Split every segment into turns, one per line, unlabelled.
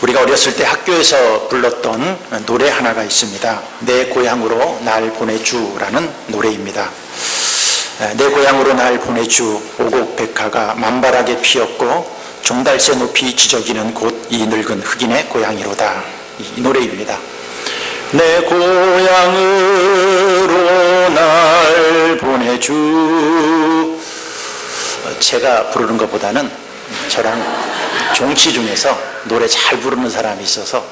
우리가 어렸을 때 학교에서 불렀던 노래 하나가 있습니다. 내 고향으로 날 보내주라는 노래입니다. 내 고향으로 날 보내주, 오곡백화가 만발하게 피었고 종달새 높이 지저귀는 곳 이 늙은 흑인의 고향이로다. 이 노래입니다. 내 고향으로 날 보내주. 제가 부르는 것보다는 저랑 종치 중에서 노래 잘 부르는 사람이 있어서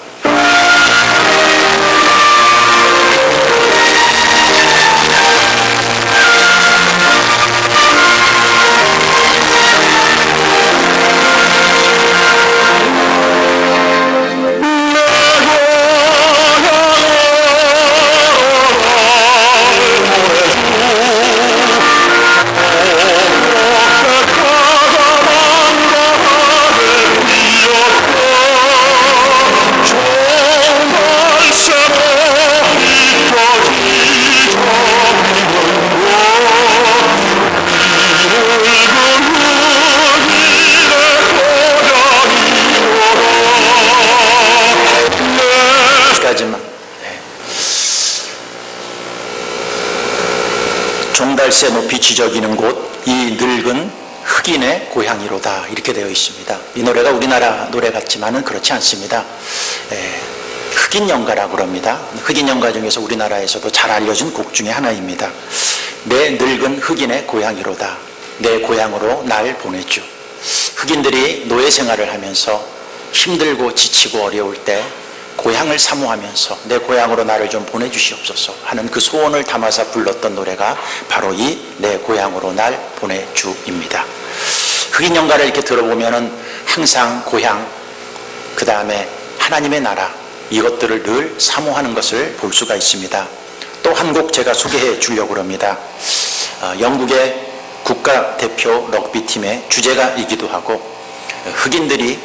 종달새 높이 지저귀는 곳 이 늙은 흑인의 고향이로다. 이렇게 되어 있습니다. 이 노래가 우리나라 노래 같지만은 그렇지 않습니다. 흑인 연가라고 그럽니다. 흑인 연가 중에서 우리나라에서도 잘 알려진 곡 중에 하나입니다. 내 늙은 흑인의 고향이로다. 내 고향으로 날 보내주. 흑인들이 노예 생활을 하면서 힘들고 지치고 어려울 때 고향을 사모하면서 내 고향으로 나를 좀 보내주시옵소서 하는 그 소원을 담아서 불렀던 노래가 바로 이 내 고향으로 날 보내주입니다. 흑인 연가를 이렇게 들어보면은 항상 고향, 그 다음에 하나님의 나라, 이것들을 늘 사모하는 것을 볼 수가 있습니다. 또 한 곡 제가 소개해 주려고 합니다. 영국의 국가대표 럭비팀의 주제가이기도 하고 흑인들이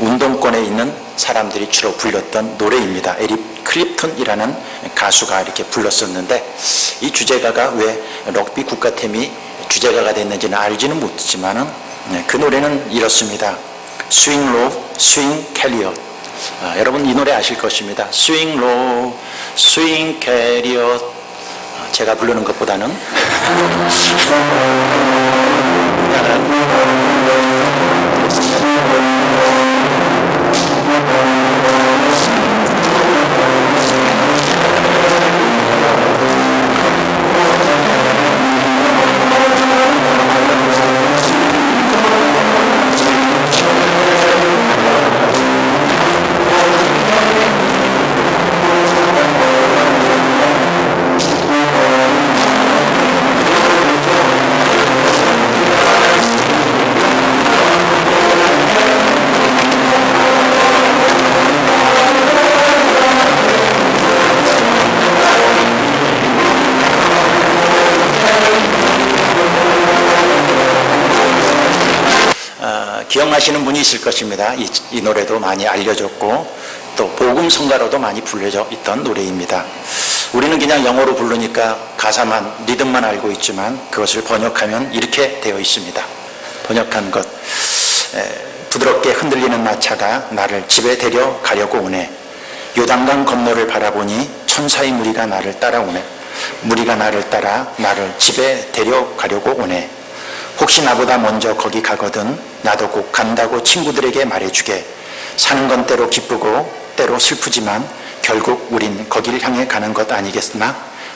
운동권에 있는 사람들이 주로 불렸던 노래입니다. 에릭 클립턴이라는 가수가 이렇게 불렀었는데 이 주제가가 왜 럭비 국가팀이 주제가가 됐는지는 알지는 못했지만은 그 노래는 이렇습니다. Swing low, swing carriot. 여러분 이 노래 아실 것입니다. Swing low, swing carriot. 제가 부르는 것보다는 기억나시는 분이 있을 것입니다. 이 노래도 많이 알려졌고 또 복음성가로도 많이 불려져 있던 노래입니다. 우리는 그냥 영어로 부르니까 가사만 리듬만 알고 있지만 그것을 번역하면 이렇게 되어 있습니다. 번역한 것. 부드럽게 흔들리는 마차가 나를 집에 데려가려고 오네. 요단강 건너를 바라보니 천사의 무리가 나를 따라오네. 무리가 나를 따라 나를 집에 데려가려고 오네. 혹시 나보다 먼저 거기 가거든 나도 꼭 간다고 친구들에게 말해주게. 사는 건 때로 기쁘고 때로 슬프지만 결국 우린 거기를 향해 가는 것 아니겠으나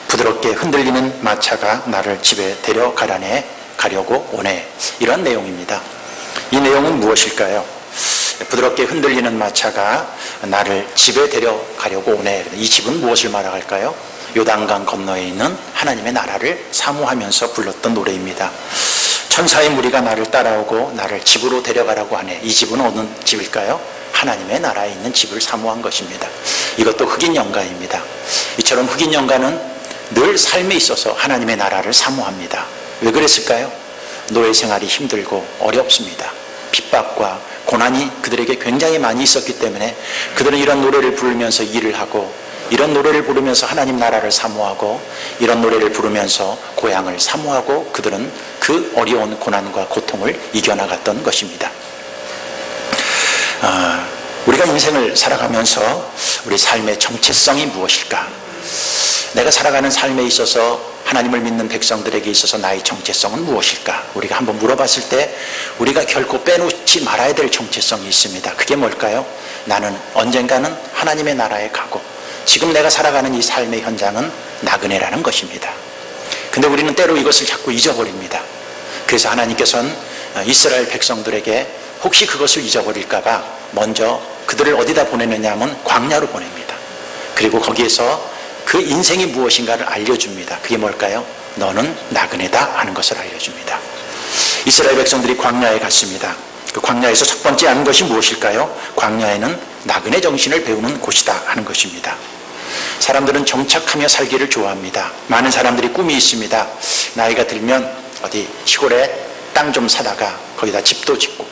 부드럽게 흔들리는 마차가 나를 집에 데려가려네 가려고 오네. 이런 내용입니다. 이 내용은 무엇일까요? 부드럽게 흔들리는 마차가 나를 집에 데려가려고 오네. 이 집은 무엇을 말할까요? 요단강 건너에 있는 하나님의 나라를 사모하면서 불렀던 노래입니다. 천사의 무리가 나를 따라오고 나를 집으로 데려가라고 하네. 이 집은 어느 집일까요? 하나님의 나라에 있는 집을 사모한 것입니다. 이것도 흑인 연가입니다. 이처럼 흑인 연가는 늘 삶에 있어서 하나님의 나라를 사모합니다. 왜 그랬을까요? 노예 생활이 힘들고 어렵습니다. 핍박과 고난이 그들에게 굉장히 많이 있었기 때문에 그들은 이런 노래를 부르면서 일을 하고 이런 노래를 부르면서 하나님 나라를 사모하고 이런 노래를 부르면서 고향을 사모하고 그들은 그 어려운 고난과 고통을 이겨나갔던 것입니다. 우리가 인생을 살아가면서 우리 삶의 정체성이 무엇일까? 내가 살아가는 삶에 있어서 하나님을 믿는 백성들에게 있어서 나의 정체성은 무엇일까? 우리가 한번 물어봤을 때 우리가 결코 빼놓지 말아야 될 정체성이 있습니다. 그게 뭘까요? 나는 언젠가는 하나님의 나라에 가고 지금 내가 살아가는 이 삶의 현장은 나그네라는 것입니다. 근데 우리는 때로 이것을 자꾸 잊어버립니다. 그래서 하나님께서는 이스라엘 백성들에게 혹시 그것을 잊어버릴까 봐 먼저 그들을 어디다 보내느냐 하면 광야로 보냅니다. 그리고 거기에서 그 인생이 무엇인가를 알려줍니다. 그게 뭘까요? 너는 나그네다 하는 것을 알려줍니다. 이스라엘 백성들이 광야에 갔습니다. 그 광야에서 첫 번째 아는 것이 무엇일까요? 광야에는 나그네 정신을 배우는 곳이다 하는 것입니다. 사람들은 정착하며 살기를 좋아합니다. 많은 사람들이 꿈이 있습니다. 나이가 들면 어디 시골에 땅 좀 사다가 거기다 집도 짓고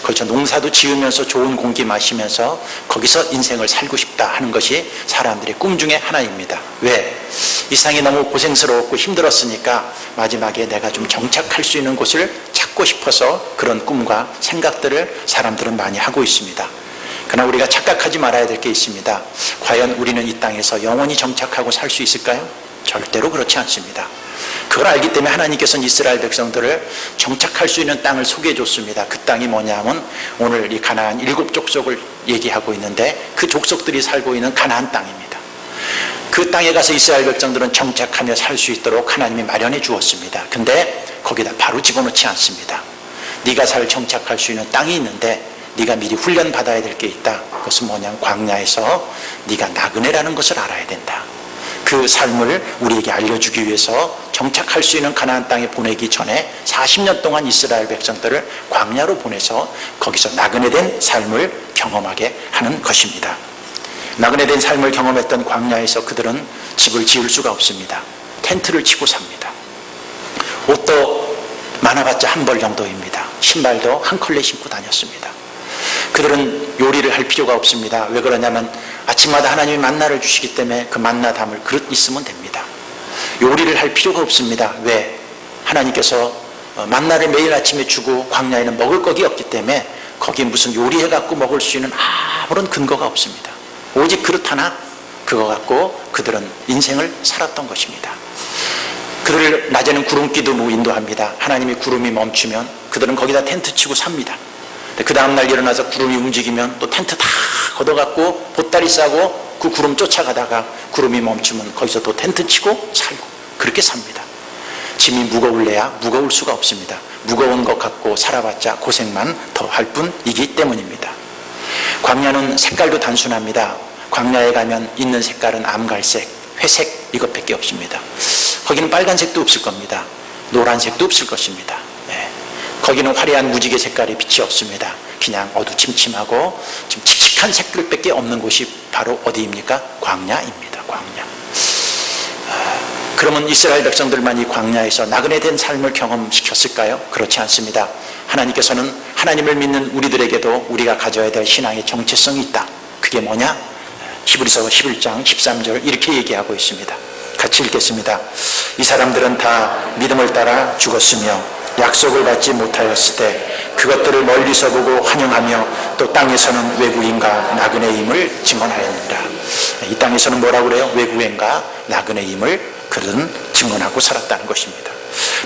거기서 농사도 지으면서 좋은 공기 마시면서 거기서 인생을 살고 싶다 하는 것이 사람들의 꿈 중에 하나입니다. 왜? 이 세상이 너무 고생스러웠고 힘들었으니까 마지막에 내가 좀 정착할 수 있는 곳을 찾고 싶어서 그런 꿈과 생각들을 사람들은 많이 하고 있습니다. 그러나 우리가 착각하지 말아야 될 게 있습니다. 과연 우리는 이 땅에서 영원히 정착하고 살 수 있을까요? 절대로 그렇지 않습니다. 그걸 알기 때문에 하나님께서는 이스라엘 백성들을 정착할 수 있는 땅을 소개해 줬습니다. 그 땅이 뭐냐면 오늘 이 가나안 7 족속을 얘기하고 있는데 그 족속들이 살고 있는 가나안 땅입니다. 그 땅에 가서 이스라엘 백성들은 정착하며 살 수 있도록 하나님이 마련해 주었습니다. 근데 거기다 바로 집어넣지 않습니다. 네가 살 정착할 수 있는 땅이 있는데 네가 미리 훈련 받아야 될 게 있다. 그것은 뭐냐면 광야에서 네가 나그네라는 것을 알아야 된다. 그 삶을 우리에게 알려주기 위해서 정착할 수 있는 가나안 땅에 보내기 전에 40년 동안 이스라엘 백성들을 광야로 보내서 거기서 나그네된 삶을 경험하게 하는 것입니다. 나그네된 삶을 경험했던 광야에서 그들은 집을 지을 수가 없습니다. 텐트를 치고 삽니다. 옷도 많아봤자 한 벌 정도입니다. 신발도 한 컬레 신고 다녔습니다. 그들은 요리를 할 필요가 없습니다. 왜 그러냐면 아침마다 하나님이 만나를 주시기 때문에 그 만나 담을 그릇 있으면 됩니다. 요리를 할 필요가 없습니다. 왜? 하나님께서 만나를 매일 아침에 주고 광야에는 먹을 것이 없기 때문에 거기 무슨 요리해갖고 먹을 수 있는 아무런 근거가 없습니다. 오직 그릇 하나 그거 갖고 그들은 인생을 살았던 것입니다. 그들을 낮에는 구름기도 인도합니다. 하나님이 구름이 멈추면 그들은 거기다 텐트 치고 삽니다. 그 다음날 일어나서 구름이 움직이면 또 텐트 다 걷어갖고 보따리 싸고 그 구름 쫓아가다가 구름이 멈추면 거기서 또 텐트 치고 살고 그렇게 삽니다. 짐이 무거울래야 무거울 수가 없습니다. 무거운 것 갖고 살아봤자 고생만 더 할 뿐이기 때문입니다. 광야는 색깔도 단순합니다. 광야에 가면 있는 색깔은 암갈색, 회색 이것밖에 없습니다. 거기는 빨간색도 없을 겁니다. 노란색도 없을 것입니다. 거기는 화려한 무지개 색깔의 빛이 없습니다. 그냥 어두침침하고 좀 칙칙한 색깔밖에 없는 곳이 바로 어디입니까? 광야입니다. 광야. 그러면 이스라엘 백성들만 이 광야에서 나그네된 삶을 경험시켰을까요? 그렇지 않습니다. 하나님께서는 하나님을 믿는 우리들에게도 우리가 가져야 될 신앙의 정체성이 있다. 그게 뭐냐? 히브리서 11장 13절 이렇게 얘기하고 있습니다. 같이 읽겠습니다. 이 사람들은 다 믿음을 따라 죽었으며 약속을 받지 못하였을 때 그것들을 멀리서 보고 환영하며 또 땅에서는 외국인과 나그네임을 증언하였느니라. 이 땅에서는 뭐라고 그래요? 외국인과 나그네임을 그들은 증언하고 살았다는 것입니다.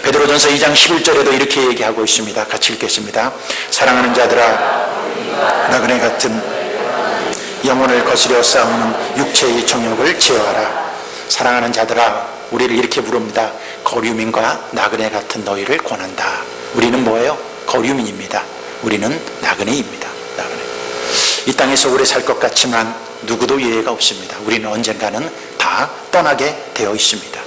베드로전서 2장 11절에도 이렇게 얘기하고 있습니다. 같이 읽겠습니다. 사랑하는 자들아 나그네 같은 영혼을 거스려 싸우는 육체의 정욕을 제어하라. 사랑하는 자들아 우리를 이렇게 부릅니다. 거류민과 나그네 같은 너희를 권한다. 우리는 뭐예요? 거류민입니다. 우리는 나그네입니다. 나그네. 이 땅에서 오래 살 것 같지만 누구도 예외가 없습니다. 우리는 언젠가는 다 떠나게 되어 있습니다.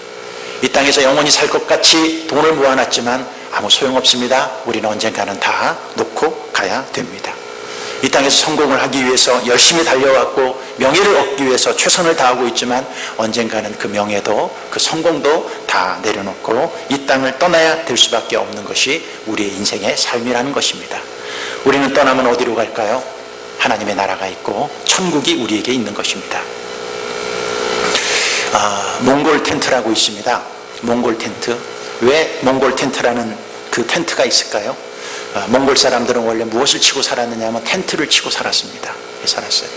이 땅에서 영원히 살 것 같이 돈을 모아놨지만 아무 소용없습니다. 우리는 언젠가는 다 놓고 가야 됩니다. 이 땅에서 성공을 하기 위해서 열심히 달려왔고 명예를 얻기 위해서 최선을 다하고 있지만 언젠가는 그 명예도 그 성공도 다 내려놓고 이 땅을 떠나야 될 수밖에 없는 것이 우리의 인생의 삶이라는 것입니다. 우리는 떠나면 어디로 갈까요? 하나님의 나라가 있고 천국이 우리에게 있는 것입니다. 몽골 텐트라고 있습니다. 몽골 텐트. 왜 몽골 텐트라는 그 텐트가 있을까요? 몽골 사람들은 원래 무엇을 치고 살았느냐 하면 텐트를 치고 살았습니다. 살았어요.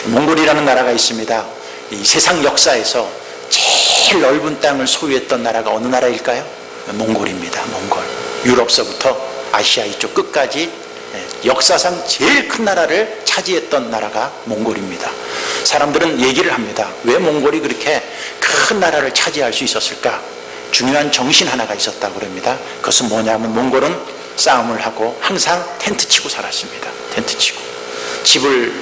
몽골이라는 나라가 있습니다. 이 세상 역사에서 제일 넓은 땅을 소유했던 나라가 어느 나라일까요? 몽골입니다. 몽골. 유럽서부터 아시아 이쪽 끝까지 역사상 제일 큰 나라를 차지했던 나라가 몽골입니다. 사람들은 얘기를 합니다. 왜 몽골이 그렇게 큰 나라를 차지할 수 있었을까? 중요한 정신 하나가 있었다고 그럽니다. 그것은 뭐냐면 몽골은 싸움을 하고 항상 텐트 치고 살았습니다. 텐트 치고. 집을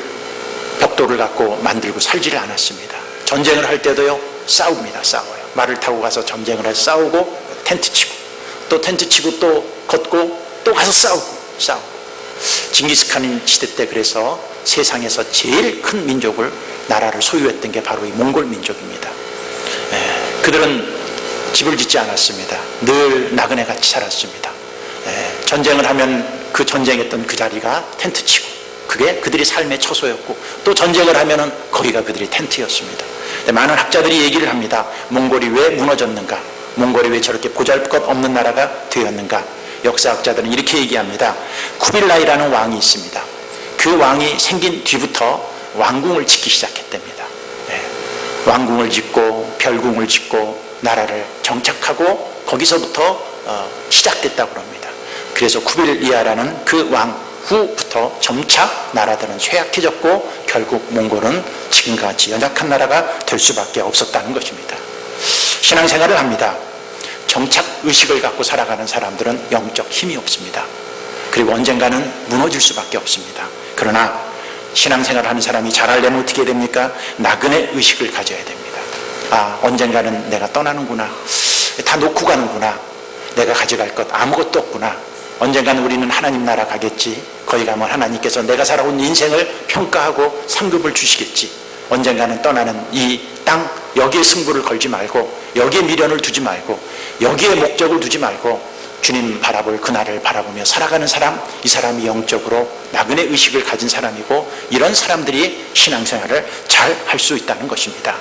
벽돌을 갖고 만들고 살지를 않았습니다. 전쟁을 할 때도요, 싸웁니다. 싸워요. 말을 타고 가서 전쟁을 해서 싸우고 텐트 치고 또 텐트 치고 또 걷고 또 가서 싸우고 징기스칸 시대 때 그래서 세상에서 제일 큰 민족을 나라를 소유했던 게 바로 이 몽골 민족입니다. 그들은 집을 짓지 않았습니다. 늘 나그네 같이 살았습니다. 전쟁을 하면 그 전쟁했던 그 자리가 텐트 치고 그게 그들이 삶의 처소였고 또 전쟁을 하면은 거기가 그들의 텐트였습니다. 많은 학자들이 얘기를 합니다. 몽골이 왜 무너졌는가? 몽골이 왜 저렇게 보잘것없는 나라가 되었는가? 역사학자들은 이렇게 얘기합니다. 쿠빌라이라는 왕이 있습니다. 그 왕이 생긴 뒤부터 왕궁을 짓기 시작했답니다. 왕궁을 짓고 별궁을 짓고 나라를 정착하고 거기서부터 시작됐다고 합니다. 그래서 쿠빌리아라는 그 왕 후부터 점차 나라들은 쇠약해졌고 결국 몽골은 지금과 같이 연약한 나라가 될 수밖에 없었다는 것입니다. 신앙생활을 합니다. 정착의식을 갖고 살아가는 사람들은 영적 힘이 없습니다. 그리고 언젠가는 무너질 수밖에 없습니다. 그러나 신앙생활을 하는 사람이 잘하려면 어떻게 됩니까? 나그네 의식을 가져야 됩니다. 언젠가는 내가 떠나는구나. 다 놓고 가는구나. 내가 가져갈 것 아무것도 없구나. 언젠가는 우리는 하나님 나라 가겠지. 거기 가면 하나님께서 내가 살아온 인생을 평가하고 상급을 주시겠지. 언젠가는 떠나는 이 땅, 여기에 승부를 걸지 말고 여기에 미련을 두지 말고 여기에 목적을 두지 말고 주님 바라볼 그날을 바라보며 살아가는 사람, 이 사람이 영적으로 나그네 의식을 가진 사람이고 이런 사람들이 신앙생활을 잘 할 수 있다는 것입니다.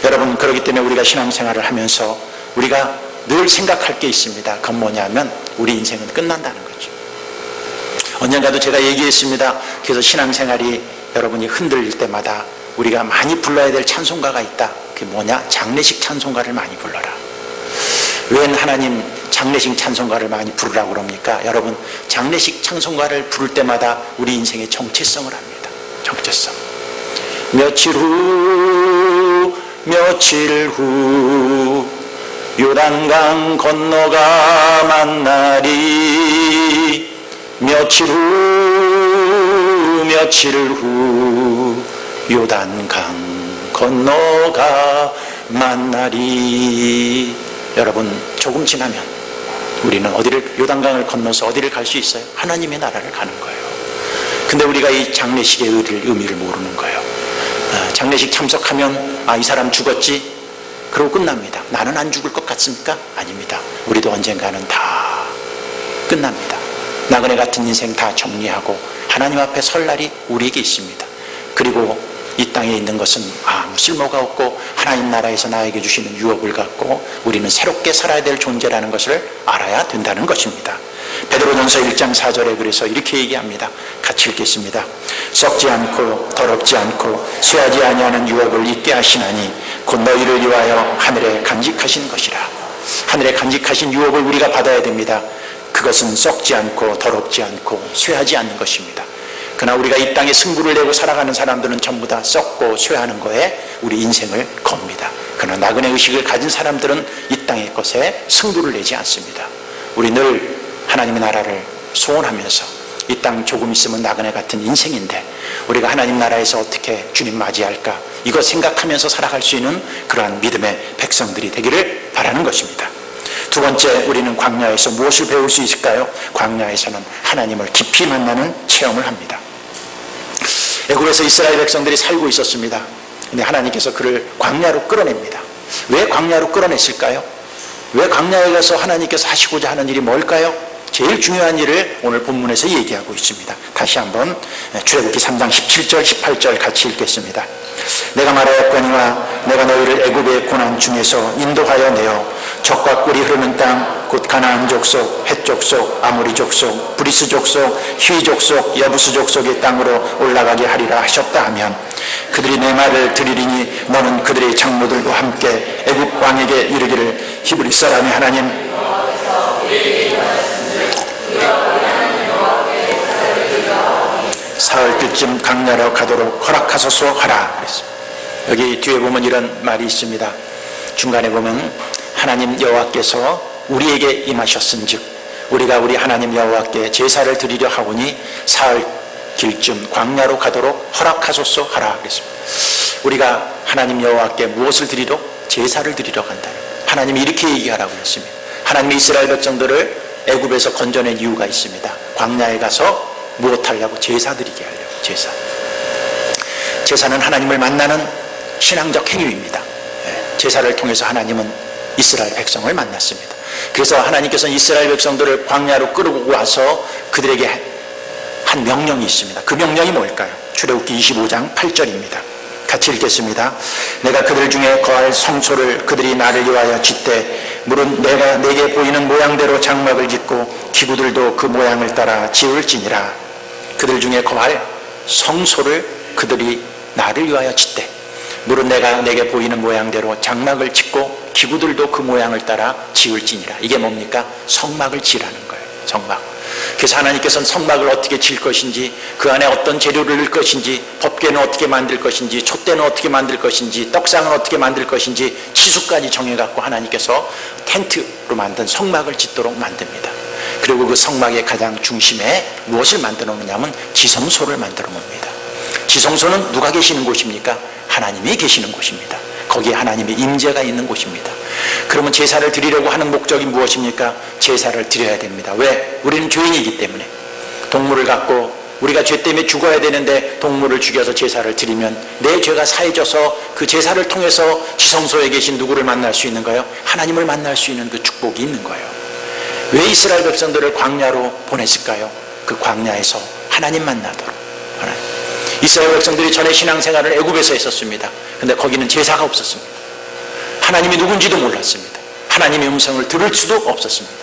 여러분, 그렇기 때문에 우리가 신앙생활을 하면서 우리가 늘 생각할 게 있습니다. 그건 뭐냐면 우리 인생은 끝난다는 거죠. 언젠가도 제가 얘기했습니다. 그래서 신앙생활이 여러분이 흔들릴 때마다 우리가 많이 불러야 될 찬송가가 있다. 그게 뭐냐? 장례식 찬송가를 많이 불러라. 왜 하나님 장례식 찬송가를 많이 부르라고 그럽니까? 여러분, 장례식 찬송가를 부를 때마다 우리 인생의 정체성을 합니다. 정체성. 며칠 후 요단강 건너가 만나리. 며칠 후 요단강 건너가 만나리. 여러분, 조금 지나면 우리는 요단강을 건너서 어디를 갈 수 있어요? 하나님의 나라를 가는 거예요. 근데 우리가 이 장례식의 의미를 모르는 거예요. 장례식 참석하면 이 사람 죽었지? 그러고 끝납니다. 나는 안 죽을 것 같습니까? 아닙니다. 우리도 언젠가는 다 끝납니다. 나그네 같은 인생 다 정리하고 하나님 앞에 설 날이 우리에게 있습니다. 그리고 이 땅에 있는 것은 아무 쓸모가 없고 하나님 나라에서 나에게 주시는 유업을 갖고 우리는 새롭게 살아야 될 존재라는 것을 알아야 된다는 것입니다. 베드로전서 1장 4절에 그래서 이렇게 얘기합니다. 같이 읽겠습니다. 썩지 않고 더럽지 않고 쇠하지 아니하는 유업을 있게 하시나니 곧 너희를 위하여 하늘에 간직하신 것이라. 하늘에 간직하신 유업을 우리가 받아야 됩니다. 그것은 썩지 않고 더럽지 않고 쇠하지 않는 것입니다. 그러나 우리가 이 땅에 승부를 내고 살아가는 사람들은 전부 다 썩고 쇠하는 거에 우리 인생을 겁니다. 그러나 나그네 의식을 가진 사람들은 이 땅의 것에 승부를 내지 않습니다. 우리 늘 하나님의 나라를 소원하면서 이 땅 조금 있으면 나그네 같은 인생인데 우리가 하나님 나라에서 어떻게 주님 맞이할까, 이거 생각하면서 살아갈 수 있는 그러한 믿음의 백성들이 되기를 바라는 것입니다. 두 번째, 우리는 광야에서 무엇을 배울 수 있을까요? 광야에서는 하나님을 깊이 만나는 체험을 합니다. 애굽에서 이스라엘 백성들이 살고 있었습니다. 근데 하나님께서 그를 광야로 끌어냅니다. 왜 광야로 끌어냈을까요? 왜 광야에 가서 하나님께서 하시고자 하는 일이 뭘까요? 제일 중요한 일을 오늘 본문에서 얘기하고 있습니다. 다시 한번 출애굽기 3장 17절 18절 같이 읽겠습니다. 내가 말하였거니와 내가 너희를 애굽의 고난 중에서 인도하여 내어 적과 꿀이 흐르는 땅 곧 가나안 족속, 헷 족속, 아모리 족속, 브리스 족속, 휘 족속, 여부스 족속의 땅으로 올라가게 하리라 하셨다 하면 그들이 내 말을 들으리니 너는 그들의 장모들과 함께 애굽 왕에게 이르기를 히브리 사람의 하나님 사흘 뜰쯤 광야로 가도록 허락하소서 하라 그랬습니다. 여기 뒤에 보면 이런 말이 있습니다. 중간에 보면 하나님 여호와께서 우리에게 임하셨은즉 우리가 우리 하나님 여호와께 제사를 드리려 하오니 사흘 길쯤 광야로 가도록 허락하소서 하라 그랬습니다. 우리가 하나님 여호와께 무엇을 드리러? 제사를 드리러 간다. 하나님이 이렇게 얘기하라고 했습니다. 하나님이 이스라엘 백성들을 애굽에서 건져낸 이유가 있습니다. 광야에 가서 무엇하려고? 제사 드리게 하려고. 제사는 하나님을 만나는 신앙적 행위입니다. 제사를 통해서 하나님은 이스라엘 백성을 만났습니다. 그래서 하나님께서는 이스라엘 백성들을 광야로 끌고 와서 그들에게 한 명령이 있습니다. 그 명령이 뭘까요? 출애굽기 25장 8절입니다. 같이 읽겠습니다. 내가 그들 중에 거할 성소를 그들이 나를 위하여 짓되 물은 내가 내게 보이는 모양대로 장막을 짓고 기구들도 그 모양을 따라 지을지니라. 그들 중에 거할 성소를 그들이 나를 위하여 짓되 물은 내가 내게 보이는 모양대로 장막을 짓고 기구들도 그 모양을 따라 지을지니라. 이게 뭡니까? 성막을 지라는 거예요. 성막. 그래서 하나님께서는 성막을 어떻게 질 것인지, 그 안에 어떤 재료를 넣을 것인지, 법궤는 어떻게 만들 것인지, 촛대는 어떻게 만들 것인지, 떡상은 어떻게 만들 것인지 치수까지 정해갖고 하나님께서 텐트로 만든 성막을 짓도록 만듭니다. 그리고 그 성막의 가장 중심에 무엇을 만들어 놓냐면 지성소를 만들어 놉니다. 지성소는 누가 계시는 곳입니까? 하나님이 계시는 곳입니다. 거기에 하나님의 임재가 있는 곳입니다. 그러면 제사를 드리려고 하는 목적이 무엇입니까? 제사를 드려야 됩니다. 왜? 우리는 죄인이기 때문에. 동물을 갖고 우리가 죄 때문에 죽어야 되는데 동물을 죽여서 제사를 드리면 내 죄가 사해져서 그 제사를 통해서 지성소에 계신 누구를 만날 수 있는가요? 하나님을 만날 수 있는 그 축복이 있는 거예요. 왜 이스라엘 백성들을 광야로 보냈을까요? 그 광야에서 하나님 만나도록. 하나님. 이스라엘 백성들이 전에 신앙생활을 애굽에서 했었습니다. 그런데 거기는 제사가 없었습니다. 하나님이 누군지도 몰랐습니다. 하나님의 음성을 들을 수도 없었습니다.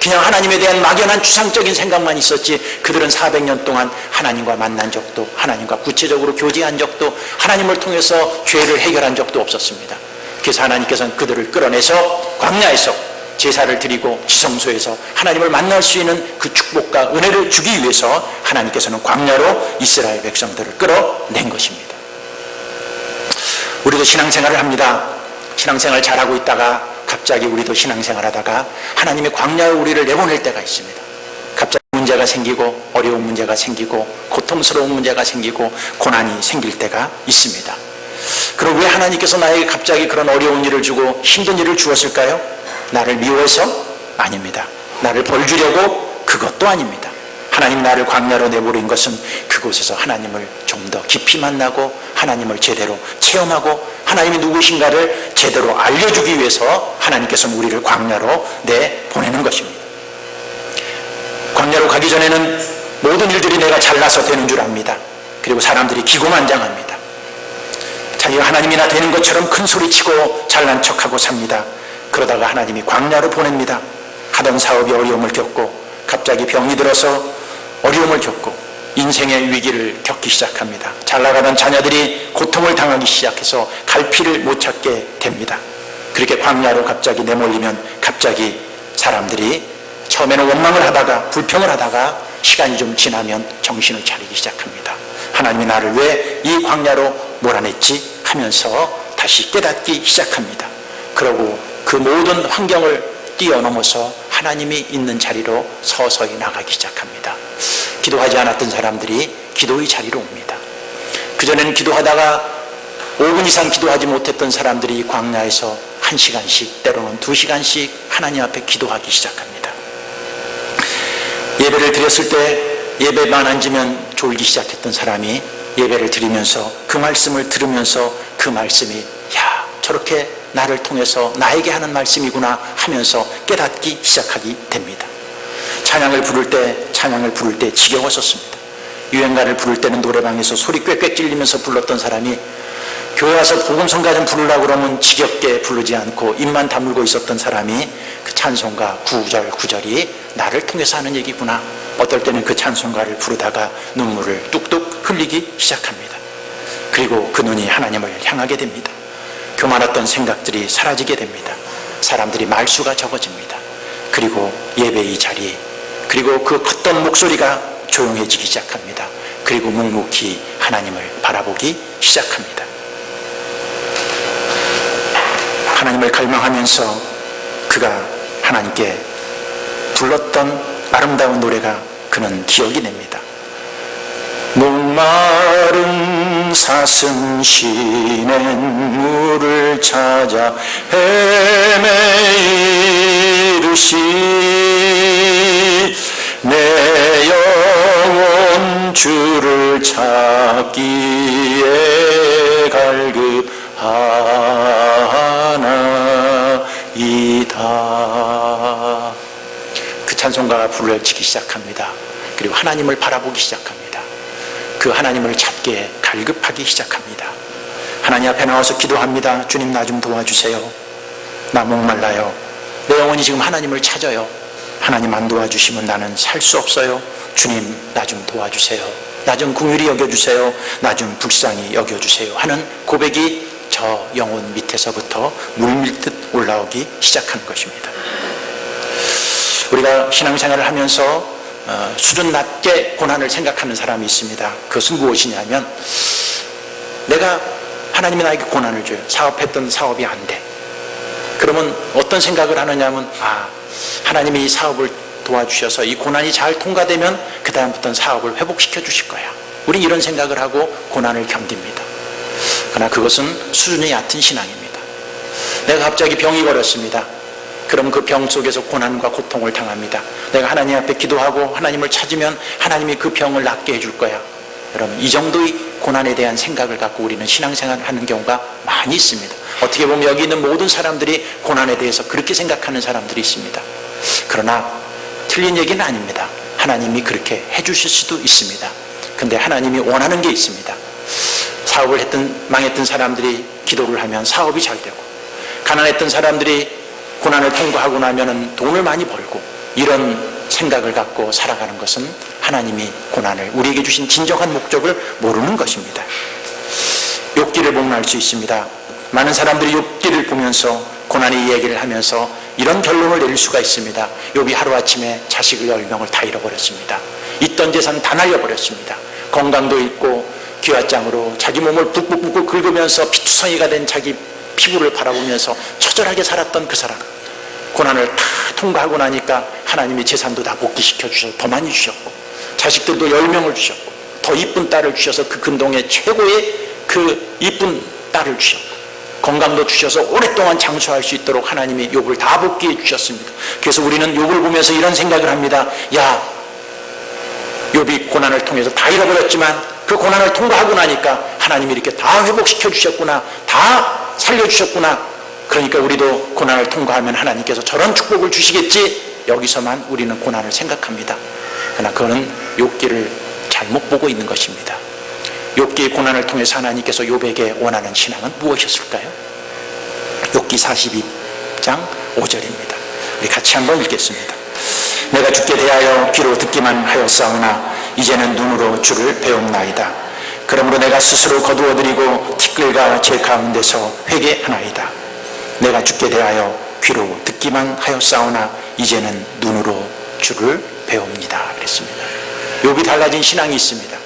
그냥 하나님에 대한 막연한 추상적인 생각만 있었지 그들은 400년 동안 하나님과 만난 적도, 하나님과 구체적으로 교제한 적도, 하나님을 통해서 죄를 해결한 적도 없었습니다. 그래서 하나님께서는 그들을 끌어내서 광야에서 제사를 드리고 지성소에서 하나님을 만날 수 있는 그 축복과 은혜를 주기 위해서 하나님께서는 광야로 이스라엘 백성들을 끌어낸 것입니다. 우리도 신앙생활을 합니다. 신앙생활 잘하고 있다가 갑자기 우리도 신앙생활 하다가 하나님이 광야에 우리를 내보낼 때가 있습니다. 갑자기 문제가 생기고 어려운 문제가 생기고 고통스러운 문제가 생기고 고난이 생길 때가 있습니다. 그럼 왜 하나님께서 나에게 갑자기 그런 어려운 일을 주고 힘든 일을 주었을까요? 나를 미워해서? 아닙니다. 나를 벌 주려고? 그것도 아닙니다. 하나님 나를 광야로 내버린 것은 그곳에서 하나님을 좀 더 깊이 만나고 하나님을 제대로 체험하고 하나님이 누구신가를 제대로 알려주기 위해서 하나님께서는 우리를 광야로 내보내는 것입니다. 광야로 가기 전에는 모든 일들이 내가 잘나서 되는 줄 압니다. 그리고 사람들이 기고만장합니다. 자기가 하나님이나 되는 것처럼 큰 소리치고 잘난 척하고 삽니다. 그러다가 하나님이 광야로 보냅니다. 하던 사업이 어려움을 겪고 갑자기 병이 들어서 어려움을 겪고 인생의 위기를 겪기 시작합니다. 잘 나가던 자녀들이 고통을 당하기 시작해서 갈피를 못 찾게 됩니다. 그렇게 광야로 갑자기 내몰리면 갑자기 사람들이 처음에는 원망을 하다가 불평을 하다가 시간이 좀 지나면 정신을 차리기 시작합니다. 하나님이 나를 왜 이 광야로 몰아냈지 하면서 다시 깨닫기 시작합니다. 그러고 그 모든 환경을 뛰어넘어서 하나님이 있는 자리로 서서히 나가기 시작합니다. 기도하지 않았던 사람들이 기도의 자리로 옵니다. 그전에는 기도하다가 5분 이상 기도하지 못했던 사람들이 광야에서 1시간씩 때로는 2시간씩 하나님 앞에 기도하기 시작합니다. 예배를 드렸을 때 예배만 앉으면 졸기 시작했던 사람이 예배를 드리면서 그 말씀을 들으면서 그 말씀이 저렇게 나를 통해서 나에게 하는 말씀이구나 하면서 깨닫기 시작하게 됩니다. 찬양을 부를 때 지겨웠었습니다. 유행가를 부를 때는 노래방에서 소리 꽥꽥 찔리면서 불렀던 사람이 교회 와서 복음성가 좀 부르려고 그러면 지겹게 부르지 않고 입만 다물고 있었던 사람이 그 찬송가 구절이 나를 통해서 하는 얘기구나. 어떨 때는 그 찬송가를 부르다가 눈물을 뚝뚝 흘리기 시작합니다. 그리고 그 눈이 하나님을 향하게 됩니다. 교만했던 생각들이 사라지게 됩니다. 사람들이 말수가 적어집니다. 그리고 예배의 자리, 그리고 그 컸던 목소리가 조용해지기 시작합니다. 그리고 묵묵히 하나님을 바라보기 시작합니다. 하나님을 갈망하면서 그가 하나님께 불렀던 아름다운 노래가 그는 기억이 납니다. 목마른 사슴 시냇 물을 찾아 헤매이르시 내 영혼 주를 찾기에 갈급하나이다. 그 찬송가가 부르짖기 시작합니다. 그리고 하나님을 바라보기 시작합니다. 그 하나님을 찾기에 갈급하기 시작합니다. 하나님 앞에 나와서 기도합니다. 주님, 나 좀 도와주세요. 나 목말라요. 내 영혼이 지금 하나님을 찾아요. 하나님 안 도와주시면 나는 살 수 없어요. 주님, 나 좀 도와주세요. 나 좀 긍휼히 여겨주세요. 나 좀 불쌍히 여겨주세요 하는 고백이 저 영혼 밑에서부터 물밀듯 올라오기 시작하는 것입니다. 우리가 신앙생활을 하면서 수준 낮게 고난을 생각하는 사람이 있습니다. 그것은 무엇이냐면, 내가 하나님이 나에게 고난을 줘요. 사업했던 사업이 안 돼. 그러면 어떤 생각을 하느냐면, 하나님이 이 사업을 도와주셔서 이 고난이 잘 통과되면 그 다음부터는 사업을 회복시켜 주실 거야. 우리 이런 생각을 하고 고난을 견딥니다. 그러나 그것은 수준이 얕은 신앙입니다. 내가 갑자기 병이 걸렸습니다. 그럼 그 병 속에서 고난과 고통을 당합니다. 내가 하나님 앞에 기도하고 하나님을 찾으면 하나님이 그 병을 낫게 해줄 거야. 여러분, 이 정도의 고난에 대한 생각을 갖고 우리는 신앙생활을 하는 경우가 많이 있습니다. 어떻게 보면 여기 있는 모든 사람들이 고난에 대해서 그렇게 생각하는 사람들이 있습니다. 그러나 틀린 얘기는 아닙니다. 하나님이 그렇게 해주실 수도 있습니다. 근데 하나님이 원하는 게 있습니다. 사업을 망했던 사람들이 기도를 하면 사업이 잘 되고, 가난했던 사람들이 고난을 통과하고 나면은 돈을 많이 벌고, 이런 생각을 갖고 살아가는 것은 하나님이 고난을 우리에게 주신 진정한 목적을 모르는 것입니다. 욥기를 보면 알 수 있습니다. 많은 사람들이 욥기를 보면서 고난의 이야기를 하면서 이런 결론을 내릴 수가 있습니다. 욥이 하루아침에 자식을 10명을 다 잃어버렸습니다. 있던 재산 다 날려버렸습니다. 건강도 잃고 기와장으로 자기 몸을 붓붓 긁으면서 피투성이가 된 자기 피부를 바라보면서 처절하게 살았던 그 사람, 고난을 다 통과하고 나니까 하나님이 재산도 다 복귀시켜 주셔서 더 많이 주셨고, 자식들도 10명을 주셨고, 더 이쁜 딸을 주셔서 그 근동의 최고의 그 이쁜 딸을 주셨고, 건강도 주셔서 오랫동안 장수할 수 있도록 하나님이 욥을 다 복귀해 주셨습니다. 그래서 우리는 욥을 보면서 이런 생각을 합니다. 야, 욥이 고난을 통해서 다 잃어버렸지만 그 고난을 통과하고 나니까 하나님이 이렇게 다 회복시켜 주셨구나, 다 살려주셨구나. 그러니까 우리도 고난을 통과하면 하나님께서 저런 축복을 주시겠지. 여기서만 우리는 고난을 생각합니다. 그러나 그거는 욥기를 잘못 보고 있는 것입니다. 욥기의 고난을 통해서 하나님께서 욥에게 원하는 신앙은 무엇이었을까요? 욥기 42장 5절입니다. 우리 같이 한번 읽겠습니다. 내가 주께 대하여 귀로 듣기만 하였사오나 이제는 눈으로 주를 배움나이다. 그러므로 내가 스스로 거두어드리고 티끌과 제 가운데서 회개하나이다. 내가 주께 대하여 귀로 듣기만 하였사오나 이제는 눈으로 주를 배웁니다. 그랬습니다. 욥이 달라진 신앙이 있습니다.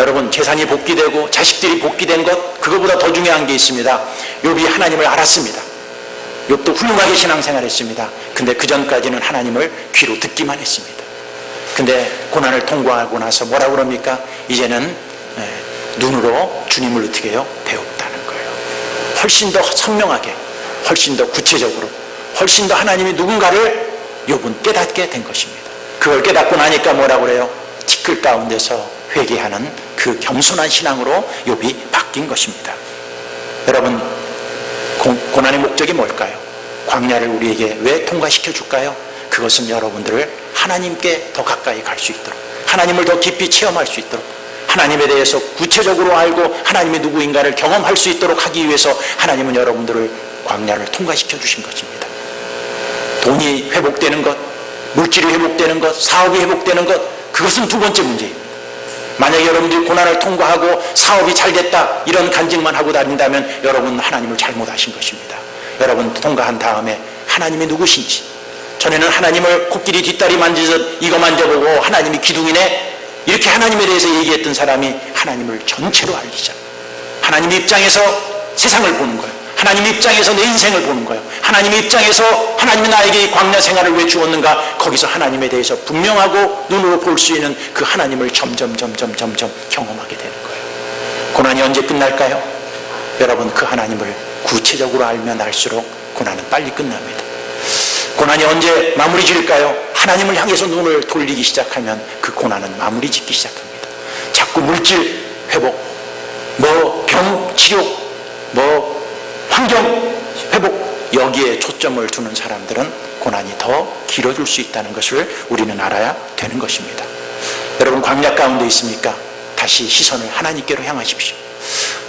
여러분, 재산이 복귀되고 자식들이 복귀된 것, 그거보다 더 중요한 게 있습니다. 욥이 하나님을 알았습니다. 욥도 훌륭하게 신앙생활했습니다. 근데 그 전까지는 하나님을 귀로 듣기만 했습니다. 근데 고난을 통과하고 나서 뭐라고 그럽니까? 이제는 눈으로 주님을 어떻게 해요? 배웠다는 거예요. 훨씬 더 선명하게, 훨씬 더 구체적으로, 훨씬 더 하나님이 누군가를 욥은 깨닫게 된 것입니다. 그걸 깨닫고 나니까 뭐라고 그래요? 티끌 가운데서 회개하는 그 겸손한 신앙으로 욥이 바뀐 것입니다. 여러분, 고난의 목적이 뭘까요? 광야를 우리에게 왜 통과시켜 줄까요? 그것은 여러분들을 하나님께 더 가까이 갈 수 있도록, 하나님을 더 깊이 체험할 수 있도록, 하나님에 대해서 구체적으로 알고 하나님이 누구인가를 경험할 수 있도록 하기 위해서 하나님은 여러분들을 광야를 통과시켜 주신 것입니다. 돈이 회복되는 것, 물질이 회복되는 것, 사업이 회복되는 것, 그것은 두 번째 문제입니다. 만약에 여러분들이 고난을 통과하고 사업이 잘 됐다 이런 간증만 하고 다닌다면 여러분은 하나님을 잘못하신 것입니다. 여러분 통과한 다음에 하나님이 누구신지, 전에는 하나님을 코끼리 뒷다리 만지듯 이거 만져보고 하나님이 기둥이네 이렇게 하나님에 대해서 얘기했던 사람이 하나님을 전체로 알리자. 하나님 입장에서 세상을 보는 거예요. 하나님 입장에서 내 인생을 보는 거예요. 하나님 입장에서 하나님이 나에게 이 광야 생활을 왜 주었는가, 거기서 하나님에 대해서 분명하고 눈으로 볼 수 있는 그 하나님을 점점 경험하게 되는 거예요. 고난이 언제 끝날까요? 여러분, 그 하나님을 구체적으로 알면 알수록 고난은 빨리 끝납니다. 고난이 언제 마무리 지을까요? 하나님을 향해서 눈을 돌리기 시작하면 그 고난은 마무리 짓기 시작합니다. 자꾸 물질 회복, 병 치료, 환경 회복, 여기에 초점을 두는 사람들은 고난이 더 길어질 수 있다는 것을 우리는 알아야 되는 것입니다. 여러분, 광야 가운데 있습니까? 다시 시선을 하나님께로 향하십시오.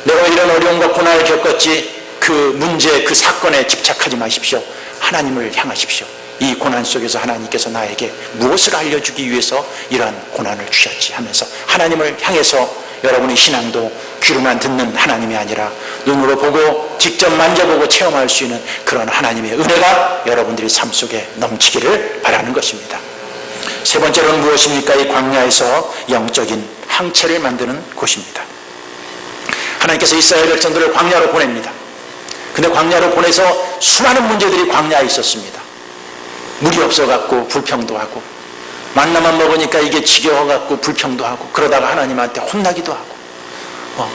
내가 이런 어려움과 고난을 겪었지, 그 문제, 그 사건에 집착하지 마십시오. 하나님을 향하십시오. 이 고난 속에서 하나님께서 나에게 무엇을 알려주기 위해서 이러한 고난을 주셨지 하면서 하나님을 향해서 여러분의 신앙도 귀로만 듣는 하나님이 아니라 눈으로 보고 직접 만져보고 체험할 수 있는 그런 하나님의 은혜가 여러분들의 삶 속에 넘치기를 바라는 것입니다. 세 번째로는 무엇입니까? 이 광야에서 영적인 항체를 만드는 곳입니다. 하나님께서 이스라엘 백성들을 광야로 보냅니다. 근데 광야로 보내서 수많은 문제들이 광야에 있었습니다. 물이 없어갖고 불평도 하고, 만나만 먹으니까 이게 지겨워갖고 불평도 하고, 그러다가 하나님한테 혼나기도 하고,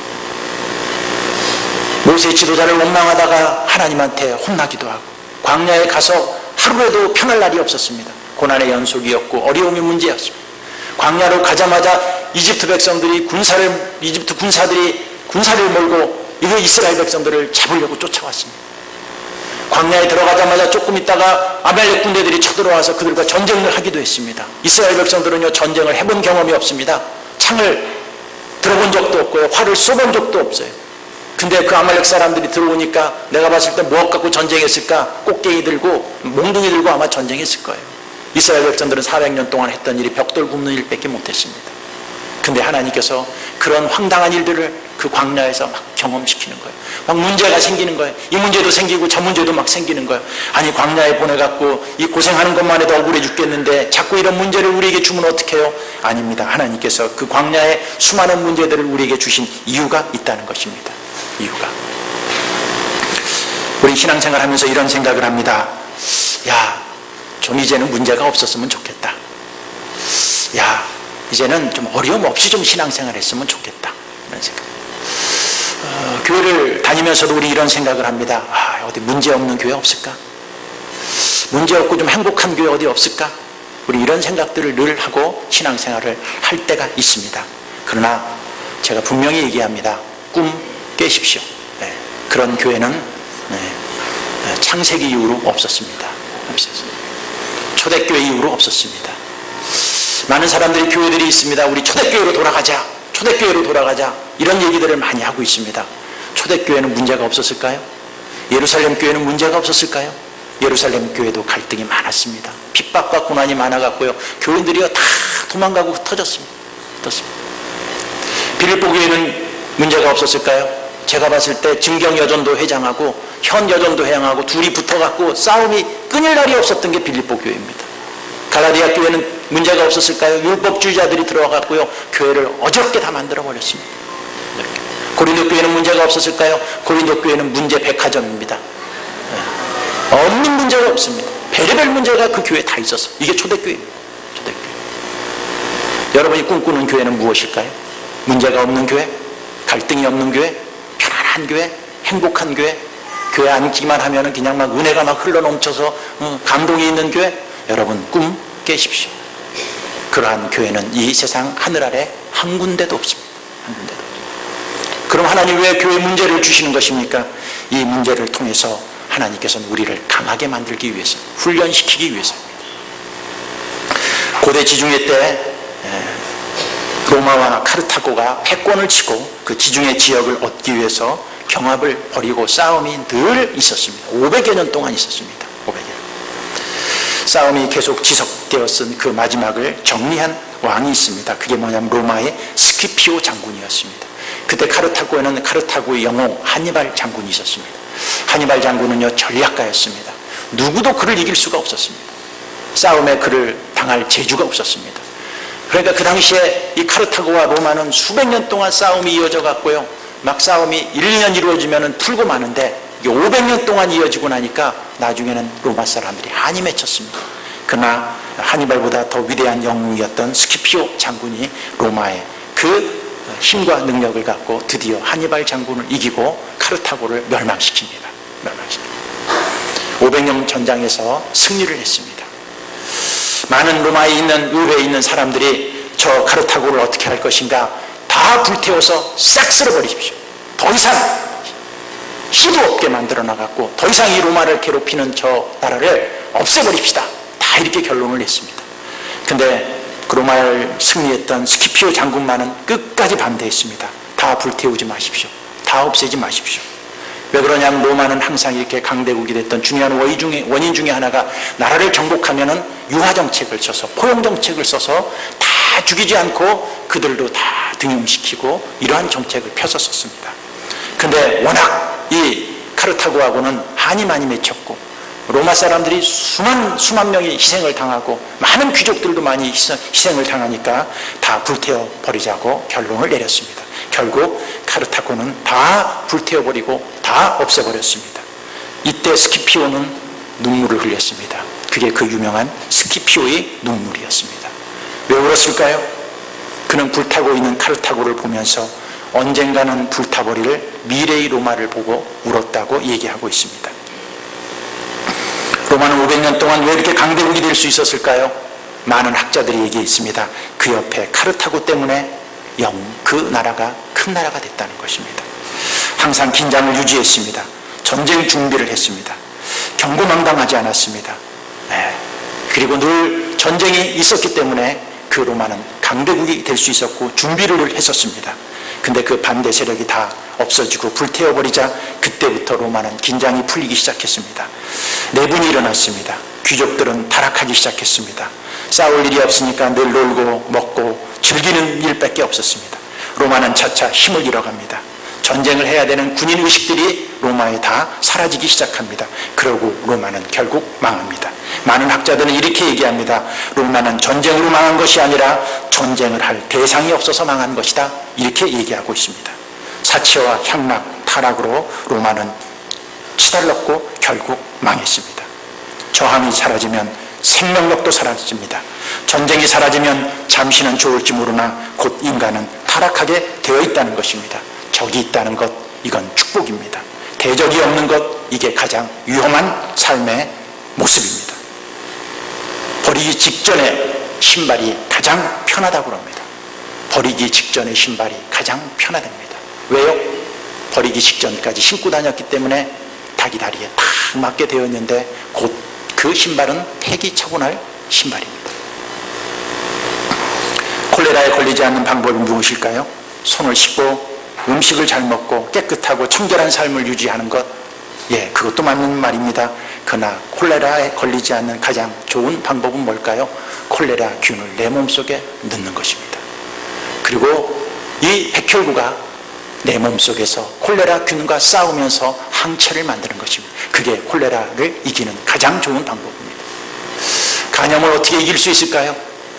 모세 지도자를 원망하다가 하나님한테 혼나기도 하고, 광야에 가서 하루에도 편할 날이 없었습니다. 고난의 연속이었고 어려움이 문제였습니다. 광야로 가자마자 이집트 백성들이 이집트 군사를 몰고 이거 이스라엘 백성들을 잡으려고 쫓아왔습니다. 광야에 들어가자마자 조금 있다가 아말렉 군대들이 쳐들어와서 그들과 전쟁을 하기도 했습니다. 이스라엘 백성들은요, 전쟁을 해본 경험이 없습니다. 창을 들어본 적도 없고요, 활을 쏘본 적도 없어요. 근데 그 아말렉 사람들이 들어오니까 내가 봤을 때 무엇 갖고 전쟁했을까? 꽃게이 들고 몽둥이 들고 아마 전쟁했을 거예요. 이스라엘 백성들은 400년 동안 했던 일이 벽돌 굽는 일밖에 못했습니다. 근데 하나님께서 그런 황당한 일들을 그 광야에서 막 경험시키는 거예요. 막 문제가 생기는 거예요. 이 문제도 생기고 저 문제도 막 생기는 거예요. 아니, 광야에 보내갖고 이 고생하는 것만 해도 억울해 죽겠는데 자꾸 이런 문제를 우리에게 주면 어떡해요? 아닙니다. 하나님께서 그 광야에 수많은 문제들을 우리에게 주신 이유가 있다는 것입니다. 이유가. 우리 신앙생활 하면서 이런 생각을 합니다. 좀 이제는 문제가 없었으면 좋겠다. 이제는 좀 어려움 없이 좀 신앙생활 했으면 좋겠다. 이런 생각. 교회를 다니면서도 우리 이런 생각을 합니다. 어디 문제 없는 교회 없을까? 문제 없고 좀 행복한 교회 어디 없을까? 우리 이런 생각들을 늘 하고 신앙생활을 할 때가 있습니다. 그러나 제가 분명히 얘기합니다. 꿈 깨십시오. 그런 교회는 창세기 이후로 없었습니다. 초대교회 이후로 없었습니다. 많은 사람들이 교회들이 있습니다. 우리 초대교회로 돌아가자. 초대교회로 돌아가자. 이런 얘기들을 많이 하고 있습니다. 초대교회는 문제가 없었을까요? 예루살렘 교회는 문제가 없었을까요? 예루살렘 교회도 갈등이 많았습니다. 핍박과 고난이 많아갖고요, 교인들이요 다 도망가고 흩어졌습니다. 빌립보 교회는 문제가 없었을까요? 제가 봤을 때 증경여전도 회장하고 현여전도 회장하고 둘이 붙어갖고 싸움이 끊일 날이 없었던 게 빌립보 교회입니다. 갈라디아 교회는 문제가 없었을까요? 율법주의자들이 들어와갖고요, 교회를 어저께 다 만들어버렸습니다. 고린도 교회는 문제가 없었을까요? 고린도 교회는 문제 백화점입니다. 없는 문제가 없습니다. 별의별 문제가 그 교회에 다 있었어요. 이게 초대교회입니다. 초대교회. 여러분이 꿈꾸는 교회는 무엇일까요? 문제가 없는 교회? 갈등이 없는 교회? 편안한 교회? 행복한 교회? 교회 앉기만 하면 그냥 막 은혜가 막 흘러넘쳐서 감동이 있는 교회? 여러분, 꿈 깨십시오. 그러한 교회는 이 세상 하늘 아래 한 군데도 없습니다. 한 군데도 없습니다. 그럼 하나님 왜 교회 문제를 주시는 것입니까? 이 문제를 통해서 하나님께서는 우리를 강하게 만들기 위해서, 훈련시키기 위해서입니다. 고대 지중해 때 로마와 카르타고가 패권을 치고 그 지중해 지역을 얻기 위해서 경합을 벌이고 싸움이 늘 있었습니다. 500여 년 동안 있었습니다. 500여 년. 싸움이 계속 지속되었은 그 마지막을 정리한 왕이 있습니다. 그게 뭐냐면 로마의 스키피오 장군이었습니다. 그때 카르타고에는 카르타고의 영웅 하니발 장군이 있었습니다. 하니발 장군은요, 전략가였습니다. 누구도 그를 이길 수가 없었습니다. 싸움에 그를 당할 재주가 없었습니다. 그러니까 그 당시에 이 카르타고와 로마는 수백 년 동안 싸움이 이어져 갔고요, 막 싸움이 1, 2년 이루어지면 풀고 마는데 이게 500년 동안 이어지고 나니까 나중에는 로마 사람들이 한이 맺혔습니다. 그러나 하니발보다 더 위대한 영웅이었던 스키피오 장군이 로마의 그 힘과 능력을 갖고 드디어 하니발 장군을 이기고 카르타고를 멸망시킵니다. 500년 전장에서 승리를 했습니다. 많은 로마에 있는 의회에 있는 사람들이 저 카르타고를 어떻게 할 것인가, 다 불태워서 싹 쓸어버리십시오. 더 이상 희도 없게 만들어 나갔고 더 이상 이 로마를 괴롭히는 저 나라를 없애버립시다. 다 이렇게 결론을 냈습니다. 근데 그 로마를 승리했던 스키피오 장군만은 끝까지 반대했습니다. 다 불태우지 마십시오. 다 없애지 마십시오. 왜 그러냐면 로마는 항상 이렇게 강대국이 됐던 중요한 원인 중에 하나가 나라를 정복하면은 유화정책을 써서, 포용정책을 써서 다 죽이지 않고 그들도 다 등용시키고 이러한 정책을 펴섰었습니다. 근데 워낙 이 카르타고하고는 한이 많이 맺혔고 로마 사람들이 수만 명이 희생을 당하고 많은 귀족들도 많이 희생을 당하니까 다 불태워 버리자고 결론을 내렸습니다. 결국 카르타고는 다 불태워버리고 다 없애버렸습니다. 이때 스키피오는 눈물을 흘렸습니다. 그게 그 유명한 스키피오의 눈물이었습니다. 왜 울었을까요? 그는 불타고 있는 카르타고를 보면서 언젠가는 불타버릴 미래의 로마를 보고 울었다고 얘기하고 있습니다. 로마는 500년 동안 왜 이렇게 강대국이 될 수 있었을까요? 많은 학자들이 얘기했습니다. 그 옆에 카르타고 때문에 그 나라가 큰 나라가 됐다는 것입니다. 항상 긴장을 유지했습니다. 전쟁 준비를 했습니다. 경고망당하지 않았습니다. 그리고 늘 전쟁이 있었기 때문에 그 로마는 강대국이 될 수 있었고 준비를 했었습니다. 근데 그 반대 세력이 다 없어지고 불태워버리자 그때부터 로마는 긴장이 풀리기 시작했습니다. 내분이 일어났습니다. 귀족들은 타락하기 시작했습니다. 싸울 일이 없으니까 늘 놀고 먹고 즐기는 일밖에 없었습니다. 로마는 차차 힘을 잃어갑니다. 전쟁을 해야 되는 군인 의식들이 로마에 다 사라지기 시작합니다. 그러고 로마는 결국 망합니다. 많은 학자들은 이렇게 얘기합니다. 로마는 전쟁으로 망한 것이 아니라 전쟁을 할 대상이 없어서 망한 것이다. 이렇게 얘기하고 있습니다. 사치와 향락, 타락으로 로마는 치달렀고 결국 망했습니다. 저항이 사라지면 생명력도 사라집니다. 전쟁이 사라지면 잠시는 좋을지 모르나 곧 인간은 타락하게 되어 있다는 것입니다. 적이 있다는 것, 이건 축복입니다. 대적이 없는 것, 이게 가장 위험한 삶의 모습입니다. 버리기 직전에 신발이 가장 편하다고 합니다. 버리기 직전의 신발이 가장 편하답니다. 왜요? 버리기 직전까지 신고 다녔기 때문에 닭이 다리에 탁 맞게 되었는데 곧 그 신발은 폐기 처분할 신발입니다. 콜레라에 걸리지 않는 방법이 무엇일까요? 손을 씻고 음식을 잘 먹고 깨끗하고 청결한 삶을 유지하는 것, 그것도 맞는 말입니다. 그러나 콜레라에 걸리지 않는 가장 좋은 방법은 뭘까요? 콜레라 균을 내 몸속에 넣는 것입니다. 그리고 이 백혈구가 내 몸속에서 콜레라 균과 싸우면서 항체를 만드는 것입니다. 그게 콜레라를 이기는 가장 좋은 방법입니다. 간염을 어떻게 이길 수 있을까요?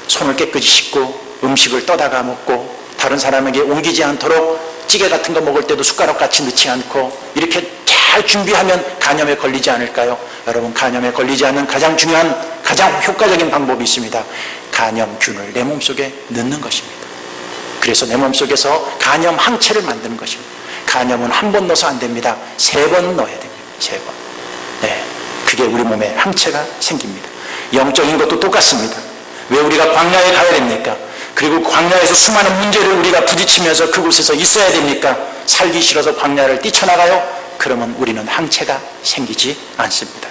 손을 깨끗이 씻고 음식을 떠다가 먹고 다른 사람에게 옮기지 않도록 찌개 같은 거 먹을 때도 숟가락같이 넣지 않고 이렇게 잘 준비하면 간염에 걸리지 않을까요? 여러분, 간염에 걸리지 않는 가장 중요한, 가장 효과적인 방법이 있습니다. 간염균을 내 몸속에 넣는 것입니다. 그래서 내 몸속에서 간염 항체를 만드는 것입니다. 간염은 한 번 넣어서 안 됩니다. 3번 넣어야 됩니다. 3번. 그게 우리 몸에 항체가 생깁니다. 영적인 것도 똑같습니다. 왜 우리가 광야에 가야 됩니까? 그리고 광야에서 수많은 문제를 우리가 부딪히면서 그곳에서 있어야 됩니까? 살기 싫어서 광야를 뛰쳐나가요? 그러면 우리는 항체가 생기지 않습니다.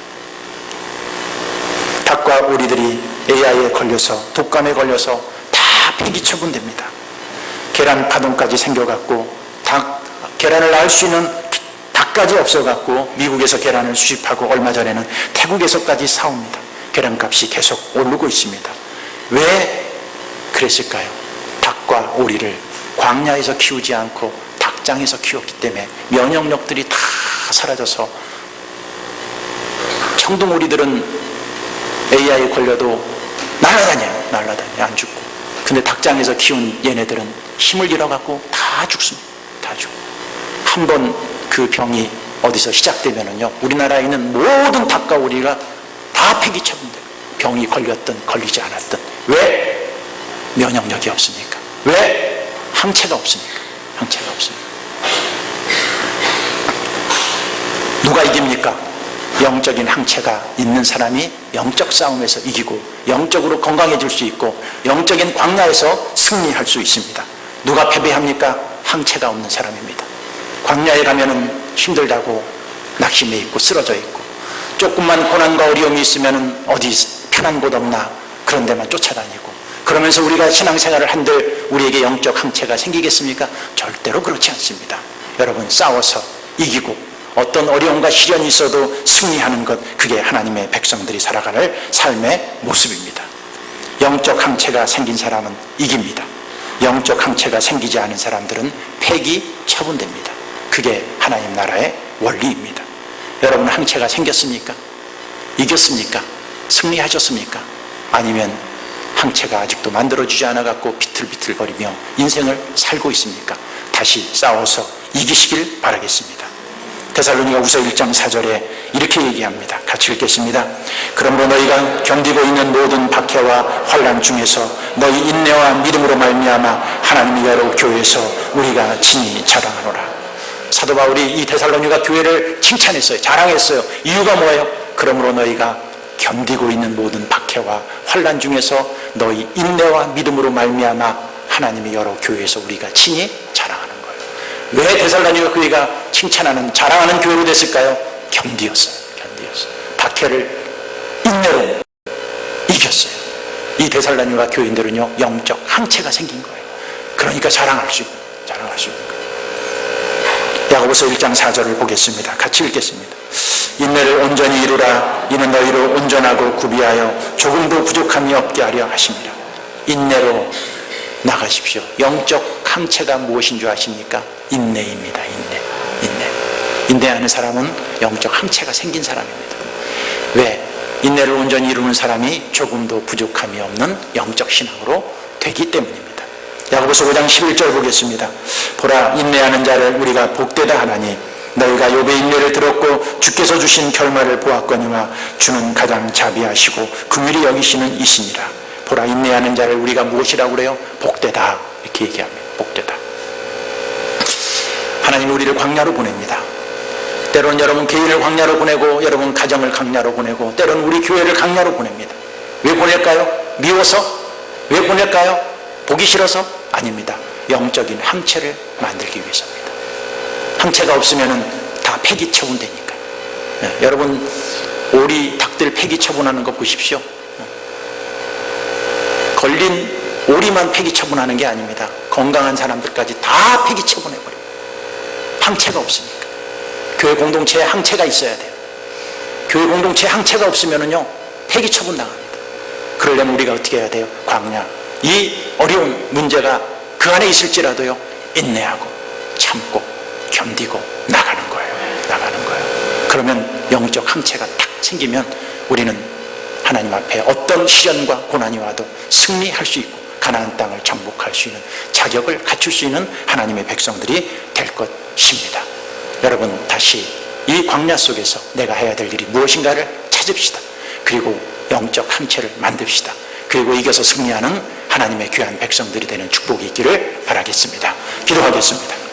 닭과 오리들이 AI에 걸려서 독감에 걸려서 다 폐기 처분됩니다. 계란 파동까지 생겨갖고 계란을 낳을 수 있는 닭까지 없어갖고 미국에서 계란을 수입하고 얼마 전에는 태국에서까지 사옵니다. 계란값이 계속 오르고 있습니다. 왜 그랬을까요? 닭과 오리를 광야에서 키우지 않고 닭장에서 키웠기 때문에 면역력들이 다 사라져서 청둥오리들은 AI에 걸려도 날아다녀요. 안 죽고. 근데 닭장에서 키운 얘네들은 힘을 잃어갖고 다 죽습니다. 다 죽고. 한번 그 병이 어디서 시작되면은요, 우리나라에 있는 모든 닭과 오리가 다 폐기 처분돼요. 병이 걸렸든 걸리지 않았든. 왜? 면역력이 없으니까. 왜? 항체가 없으니까. 항체가 없으니까. 누가 이깁니까? 영적인 항체가 있는 사람이 영적 싸움에서 이기고 영적으로 건강해질 수 있고 영적인 광야에서 승리할 수 있습니다. 누가 패배합니까? 항체가 없는 사람입니다. 광야에 가면은 힘들다고 낙심해 있고 쓰러져 있고 조금만 고난과 어려움이 있으면은 어디 편한 곳 없나 그런 데만 쫓아다니고 그러면서 우리가 신앙생활을 한들 우리에게 영적 항체가 생기겠습니까? 절대로 그렇지 않습니다. 여러분, 싸워서 이기고 어떤 어려움과 시련이 있어도 승리하는 것, 그게 하나님의 백성들이 살아가는 삶의 모습입니다. 영적 항체가 생긴 사람은 이깁니다. 영적 항체가 생기지 않은 사람들은 폐기 처분됩니다. 그게 하나님 나라의 원리입니다. 여러분, 항체가 생겼습니까? 이겼습니까? 승리하셨습니까? 아니면 항체가 아직도 만들어지지 않아갖고 비틀비틀거리며 인생을 살고 있습니까? 다시 싸워서 이기시길 바라겠습니다. 데살로니가후서 1장 4절에 이렇게 얘기합니다. 같이 읽겠습니다. 그러므로 너희가 견디고 있는 모든 박해와 환난 중에서 너희 인내와 믿음으로 말미암아 하나님의 여러 교회에서 우리가 친히 자랑하노라. 사도 바울이 이 데살로니가 교회를 칭찬했어요. 자랑했어요. 이유가 뭐예요? 그러므로 너희가 견디고 있는 모든 박해와 환난 중에서 너희 인내와 믿음으로 말미암아 하나님의 여러 교회에서 우리가 친히 자랑하는 거예요. 왜 데살로니가 교회가 칭찬하는 자랑하는 교회로 됐을까요? 견디었어요. 박해를 인내로 이겼어요. 이 데살로니가 교인들은요, 영적 항체가 생긴 거예요. 그러니까 자랑할 수 있는 거예요. 야고보서 1장 4절을 보겠습니다. 같이 읽겠습니다. 인내를 온전히 이루라. 이는 너희를 온전하고 구비하여 조금도 부족함이 없게 하려 하심이라. 인내로 나가십시오. 영적 항체가 무엇인 줄 아십니까? 인내입니다. 인내하는 사람은 영적 항체가 생긴 사람입니다. 왜? 인내를 온전히 이루는 사람이 조금도 부족함이 없는 영적 신앙으로 되기 때문입니다. 야고보서 5장 11절 보겠습니다. 보라, 인내하는 자를 우리가 복되다 하나니 너희가 욥의 인내를 들었고 주께서 주신 결말을 보았거니와 주는 가장 자비하시고 긍휼히 여기시는 이시니라. 보라, 인내하는 자를 우리가 무엇이라고 그래요? 복되다, 이렇게 얘기합니다. 복되다. 하나님이 우리를 광야로 보냅니다. 때로는 여러분 개인을 광야로 보내고 여러분 가정을 광야로 보내고 때로는 우리 교회를 광야로 보냅니다. 왜 보낼까요? 미워서? 왜 보낼까요? 보기 싫어서? 아닙니다. 영적인 항체를 만들기 위해서입니다. 항체가 없으면 다 폐기 처분되니까. 여러분, 오리, 닭들 폐기 처분하는 거 보십시오. 걸린 오리만 폐기 처분하는 게 아닙니다. 건강한 사람들까지 다 폐기 처분해버려요. 항체가 없으니까. 교회 공동체에 항체가 있어야 돼요. 교회 공동체에 항체가 없으면요, 폐기 처분 당합니다. 그러려면 우리가 어떻게 해야 돼요? 광야. 이 어려운 문제가 그 안에 있을지라도요, 인내하고 참고 견디고 나가는 거예요. 그러면 영적 항체가 딱 생기면 우리는 하나님 앞에 어떤 시련과 고난이 와도 승리할 수 있고 가나안 땅을 정복할 수 있는 자격을 갖출 수 있는 하나님의 백성들이 될 것입니다. 여러분, 다시 이 광야 속에서 내가 해야 될 일이 무엇인가를 찾읍시다. 그리고 영적 항체를 만듭시다. 그리고 이겨서 승리하는 하나님의 귀한 백성들이 되는 축복이 있기를 바라겠습니다. 기도하겠습니다.